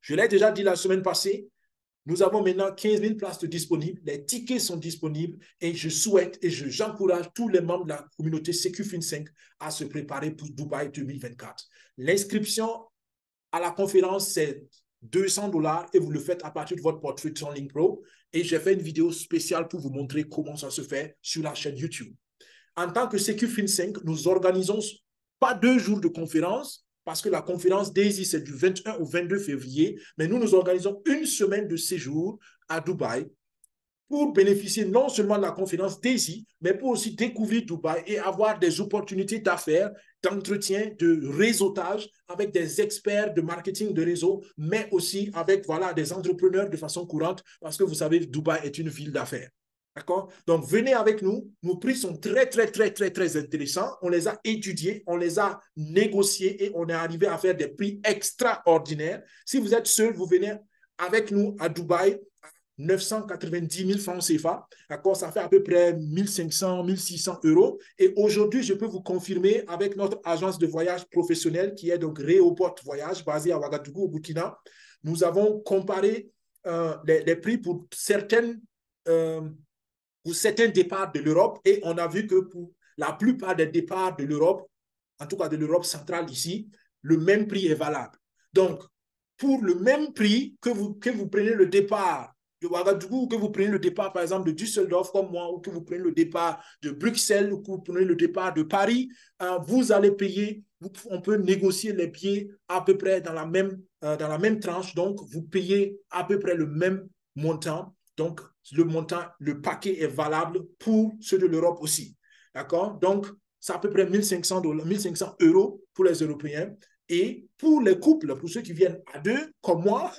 Je l'ai déjà dit la semaine passée, nous avons maintenant 15 000 places de disponibles, les tickets sont disponibles et je souhaite et j'encourage tous les membres de la communauté SecuFin5 à se préparer pour Dubaï 2024. L'inscription à la conférence, c'est $200 et vous le faites à partir de votre portefeuille Link Pro. Et j'ai fait une vidéo spéciale pour vous montrer comment ça se fait sur la chaîne YouTube. En tant que SecuFin5, nous organisons pas 2 jours de conférence, parce que la conférence Daisy, c'est du 21 au 22 février, mais nous organisons une semaine de séjour à Dubaï pour bénéficier non seulement de la conférence Daisy, mais pour aussi découvrir Dubaï et avoir des opportunités d'affaires, d'entretien, de réseautage avec des experts de marketing de réseau, mais aussi avec des entrepreneurs de façon courante, parce que vous savez, Dubaï est une ville d'affaires. D'accord? Donc, venez avec nous. Nos prix sont très, très, très, très, très intéressants. On les a étudiés, on les a négociés et on est arrivé à faire des prix extraordinaires. Si vous êtes seul, vous venez avec nous à Dubaï, 990 000 francs CFA. D'accord? Ça fait à peu près 1500, 1600 euros. Et aujourd'hui, je peux vous confirmer avec notre agence de voyage professionnelle qui est donc Réoport Voyage, basée à Ouagadougou, au Burkina. Nous avons comparé les prix pour certains départs de l'Europe et on a vu que pour la plupart des départs de l'Europe, en tout cas de l'Europe centrale ici, le même prix est valable. Donc, pour le même prix que vous prenez le départ de Ouagadougou, ou que vous prenez le départ, par exemple, de Düsseldorf comme moi, ou que vous prenez le départ de Bruxelles, ou que vous prenez le départ de Paris, vous allez payer, on peut négocier les billets à peu près dans la même tranche. Donc, vous payez à peu près le même montant. Donc, le paquet est valable pour ceux de l'Europe aussi. D'accord? Donc, c'est à peu près 1500 euros pour les Européens. Et pour les couples, pour ceux qui viennent à deux, comme moi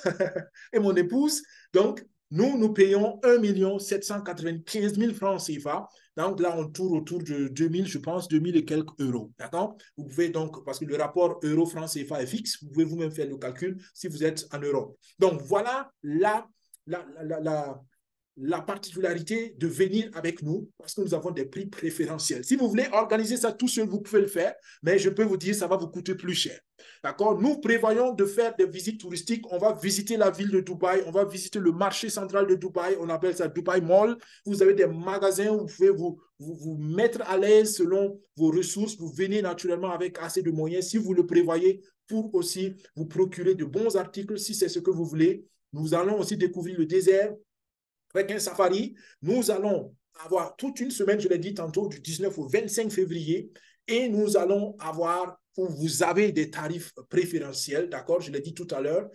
et mon épouse, donc, nous payons 1 795 000 francs CFA. Donc là, on tourne autour de 2000, je pense, 2000 et quelques euros. D'accord? Vous pouvez donc, parce que le rapport euro-franc CFA est fixe, vous pouvez vous-même faire le calcul si vous êtes en Europe. Donc voilà la particularité de venir avec nous parce que nous avons des prix préférentiels. Si vous voulez organiser ça tout seul, vous pouvez le faire, mais je peux vous dire, ça va vous coûter plus cher. D'accord? Nous prévoyons de faire des visites touristiques. On va visiter la ville de Dubaï, on va visiter le marché central de Dubaï, on appelle ça Dubaï Mall. Vous avez des magasins où vous pouvez vous mettre à l'aise selon vos ressources. Vous venez naturellement avec assez de moyens si vous le prévoyez pour aussi vous procurer de bons articles si c'est ce que vous voulez. Nous allons aussi découvrir le désert avec un safari. Nous allons avoir toute une semaine, je l'ai dit tantôt, du 19 au 25 février, et nous allons avoir, où vous avez des tarifs préférentiels, d'accord, je l'ai dit tout à l'heure,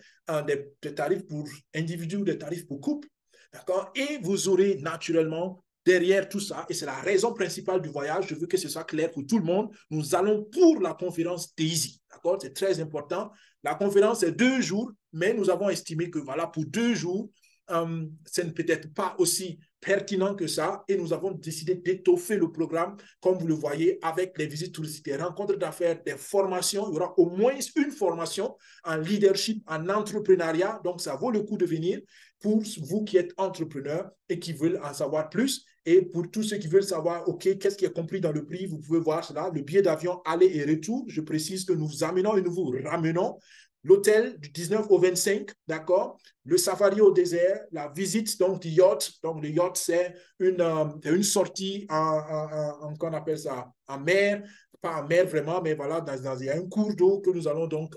des tarifs pour individus, des tarifs pour couple, d'accord, et vous aurez naturellement derrière tout ça, et c'est la raison principale du voyage, je veux que ce soit clair pour tout le monde, nous allons pour la conférence Daisy, d'accord, c'est très important. La conférence est 2 jours, mais nous avons estimé que voilà, pour 2 jours, ce n'est peut-être pas aussi pertinent que ça et nous avons décidé d'étoffer le programme, comme vous le voyez, avec les visites touristiques, des rencontres d'affaires, des formations. Il y aura au moins une formation en leadership, en entrepreneuriat. Donc, ça vaut le coup de venir pour vous qui êtes entrepreneurs et qui veulent en savoir plus. Et pour tous ceux qui veulent savoir, OK, qu'est-ce qui est compris dans le prix, vous pouvez voir cela. Le billet d'avion aller et retour, je précise que nous vous amenons et nous vous ramenons. L'hôtel du 19 au 25, d'accord? Le safari au désert, la visite donc du yacht. Donc, le yacht, c'est une sortie qu'on appelle ça, en mer. Pas en mer vraiment, mais voilà, il y a un cours d'eau que nous allons donc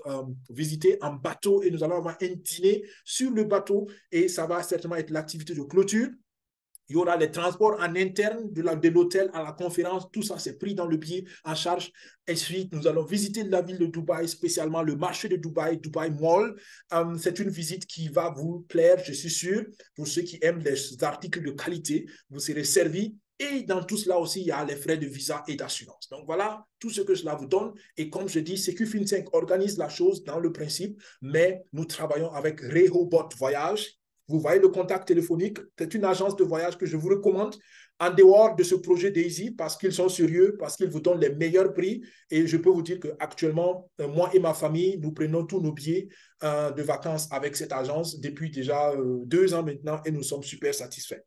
visiter en bateau et nous allons avoir un dîner sur le bateau et ça va certainement être l'activité de clôture. Il y aura les transports en interne de l'hôtel à la conférence. Tout ça, c'est pris dans le billet en charge. Ensuite, nous allons visiter la ville de Dubaï, spécialement le marché de Dubaï, Dubaï Mall. C'est une visite qui va vous plaire, je suis sûr. Pour ceux qui aiment les articles de qualité, vous serez servis. Et dans tout cela aussi, il y a les frais de visa et d'assurance. Donc voilà tout ce que cela vous donne. Et comme je dis, SecuFin5 organise la chose dans le principe, mais nous travaillons avec Rehoboth Voyage. Vous voyez le contact téléphonique, c'est une agence de voyage que je vous recommande en dehors de ce projet Daisy parce qu'ils sont sérieux, parce qu'ils vous donnent les meilleurs prix. Et je peux vous dire qu'actuellement, moi et ma famille, nous prenons tous nos billets de vacances avec cette agence depuis déjà 2 ans maintenant et nous sommes super satisfaits.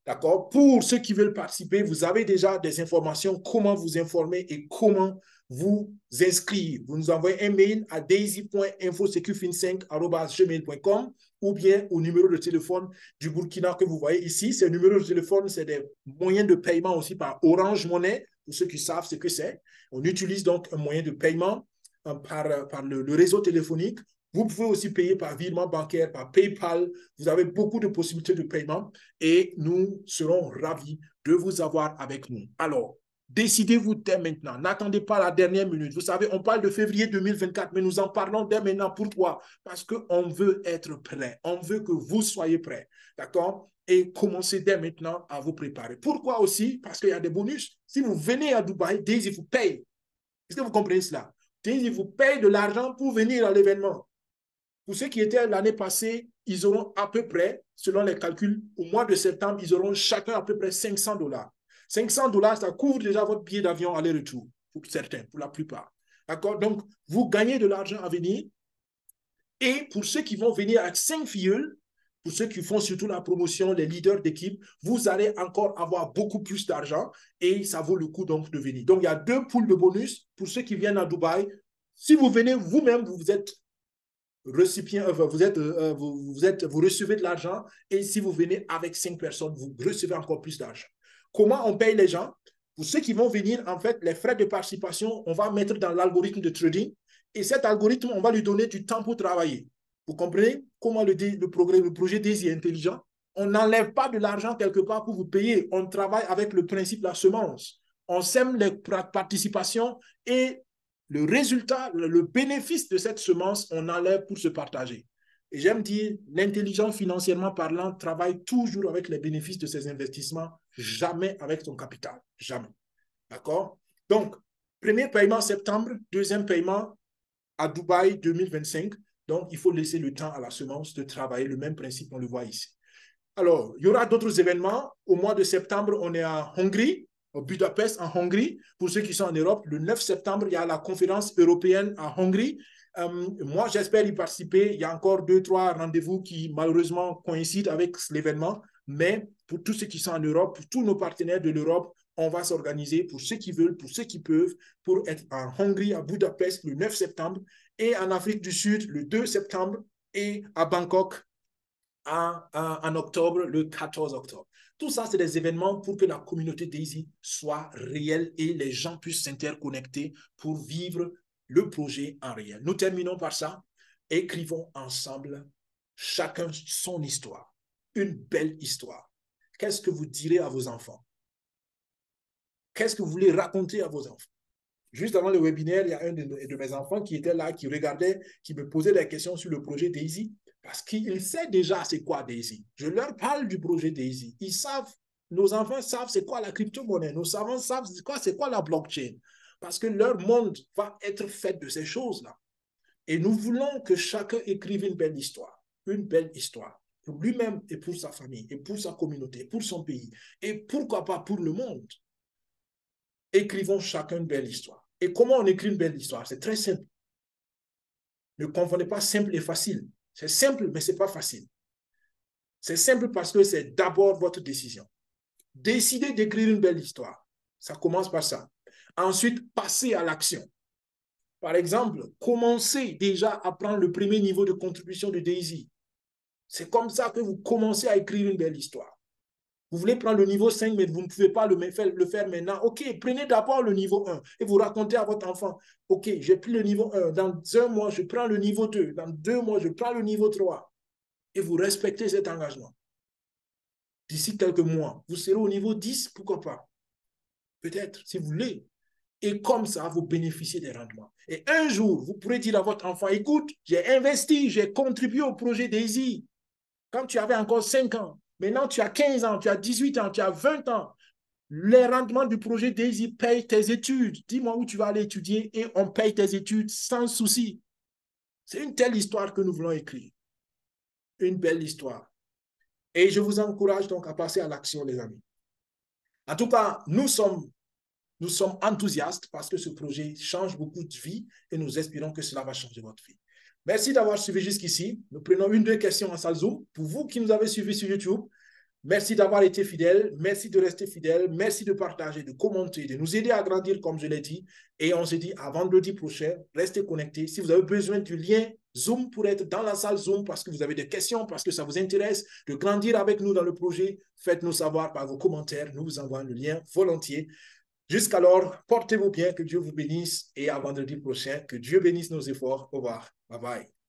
D'accord? Pour ceux qui veulent participer, vous avez déjà des informations, comment vous informer et comment vous inscrire. Vous nous envoyez un mail à daisy.infosecufin5@gmail.com ou bien au numéro de téléphone du Burkina que vous voyez ici. Ces numéros de téléphone, c'est des moyens de paiement aussi par Orange Money, pour ceux qui savent ce que c'est. On utilise donc un moyen de paiement par le réseau téléphonique. Vous pouvez aussi payer par virement bancaire, par PayPal. Vous avez beaucoup de possibilités de paiement et nous serons ravis de vous avoir avec nous. Alors, décidez-vous dès maintenant. N'attendez pas la dernière minute. Vous savez, on parle de février 2024, mais nous en parlons dès maintenant. Pourquoi? Parce qu'on veut être prêt. On veut que vous soyez prêts. D'accord? Et commencez dès maintenant à vous préparer. Pourquoi aussi? Parce qu'il y a des bonus. Si vous venez à Dubaï, Daisy vous paye. Est-ce que vous comprenez cela? Daisy vous paye de l'argent pour venir à l'événement. Pour ceux qui étaient l'année passée, ils auront à peu près, selon les calculs, au mois de septembre, ils auront chacun à peu près $500. $500, ça couvre déjà votre billet d'avion aller-retour, pour certains, pour la plupart. D'accord? Donc, vous gagnez de l'argent à venir. Et pour ceux qui vont venir avec 5 filles, pour ceux qui font surtout la promotion, les leaders d'équipe, vous allez encore avoir beaucoup plus d'argent et ça vaut le coup donc de venir. Donc, il y a 2 poules de bonus pour ceux qui viennent à Dubaï. Si vous venez vous-même, vous êtes récipient, vous recevez de l'argent et si vous venez avec 5 personnes, vous recevez encore plus d'argent. Comment on paye les gens? Pour ceux qui vont venir, en fait, les frais de participation, on va mettre dans l'algorithme de trading et cet algorithme, on va lui donner du temps pour travailler. Vous comprenez comment le projet Daisy est intelligent? On n'enlève pas de l'argent quelque part pour vous payer. On travaille avec le principe de la semence. On sème les participations et le résultat, le bénéfice de cette semence, on enlève pour se partager. Et j'aime dire, l'intelligent financièrement parlant travaille toujours avec les bénéfices de ses investissements, jamais avec son capital. Jamais. D'accord? Donc, premier paiement septembre, deuxième paiement à Dubaï 2025. Donc, il faut laisser le temps à la semence de travailler. Le même principe, on le voit ici. Alors, il y aura d'autres événements. Au mois de septembre, on est à Hongrie, au Budapest, en Hongrie. Pour ceux qui sont en Europe, le 9 septembre, il y a la conférence européenne à Hongrie. Moi, j'espère y participer. Il y a encore 2-3 rendez-vous qui, malheureusement, coïncident avec l'événement. Mais pour tous ceux qui sont en Europe, pour tous nos partenaires de l'Europe, on va s'organiser pour ceux qui veulent, pour ceux qui peuvent, pour être en Hongrie, à Budapest, le 9 septembre, et en Afrique du Sud, le 2 septembre, et à Bangkok, en octobre, le 14 octobre. Tout ça, c'est des événements pour que la communauté Daisy soit réelle et les gens puissent s'interconnecter pour vivre le projet en réel. Nous terminons par ça. Écrivons ensemble, chacun son histoire. Une belle histoire. Qu'est-ce que vous direz à vos enfants? Qu'est-ce que vous voulez raconter à vos enfants? Juste avant le webinaire, il y a un de mes enfants qui était là, qui regardait, qui me posait des questions sur le projet Daisy. Parce qu'il sait déjà c'est quoi Daisy. Je leur parle du projet Daisy. Ils savent, nos enfants savent c'est quoi la crypto-monnaie. Nos enfants savent c'est quoi la blockchain. Parce que leur monde va être fait de ces choses-là. Et nous voulons que chacun écrive une belle histoire. Une belle histoire. Pour lui-même et pour sa famille, et pour sa communauté, pour son pays. Et pourquoi pas pour le monde. Écrivons chacun une belle histoire. Et comment on écrit une belle histoire? C'est très simple. Ne confondez pas simple et facile. C'est simple, mais ce n'est pas facile. C'est simple parce que c'est d'abord votre décision. Décidez d'écrire une belle histoire. Ça commence par ça. Ensuite, passez à l'action. Par exemple, commencez déjà à prendre le premier niveau de contribution de Daisy. C'est comme ça que vous commencez à écrire une belle histoire. Vous voulez prendre le niveau 5, mais vous ne pouvez pas le faire maintenant. OK, prenez d'abord le niveau 1 et vous racontez à votre enfant, OK, j'ai pris le niveau 1. Dans 1 mois, je prends le niveau 2. Dans 2 mois, je prends le niveau 3. Et vous respectez cet engagement. D'ici quelques mois, vous serez au niveau 10, pourquoi pas? Peut-être, si vous voulez. Et comme ça, vous bénéficiez des rendements. Et un jour, vous pourrez dire à votre enfant, écoute, j'ai investi, j'ai contribué au projet Daisy quand tu avais encore 5 ans. Maintenant, tu as 15 ans, tu as 18 ans, tu as 20 ans. Les rendements du projet Daisy payent tes études. Dis-moi où tu vas aller étudier et on paye tes études sans souci. C'est une telle histoire que nous voulons écrire. Une belle histoire. Et je vous encourage donc à passer à l'action, les amis. En tout cas, nous sommes enthousiastes parce que ce projet change beaucoup de vies et nous espérons que cela va changer votre vie. Merci d'avoir suivi jusqu'ici. Nous prenons 1-2 questions en salle Zoom. Pour vous qui nous avez suivis sur YouTube, Merci d'avoir été fidèle. Merci de rester fidèle. Merci de partager, de commenter, de nous aider à grandir, comme je l'ai dit. Et on se dit à vendredi prochain. Restez connectés. Si vous avez besoin du lien Zoom pour être dans la salle Zoom parce que vous avez des questions, parce que ça vous intéresse de grandir avec nous dans le projet, faites-nous savoir par vos commentaires. Nous vous envoyons le lien volontiers. Jusqu'alors, portez-vous bien, que Dieu vous bénisse et à vendredi prochain, que Dieu bénisse nos efforts. Au revoir. Bye bye.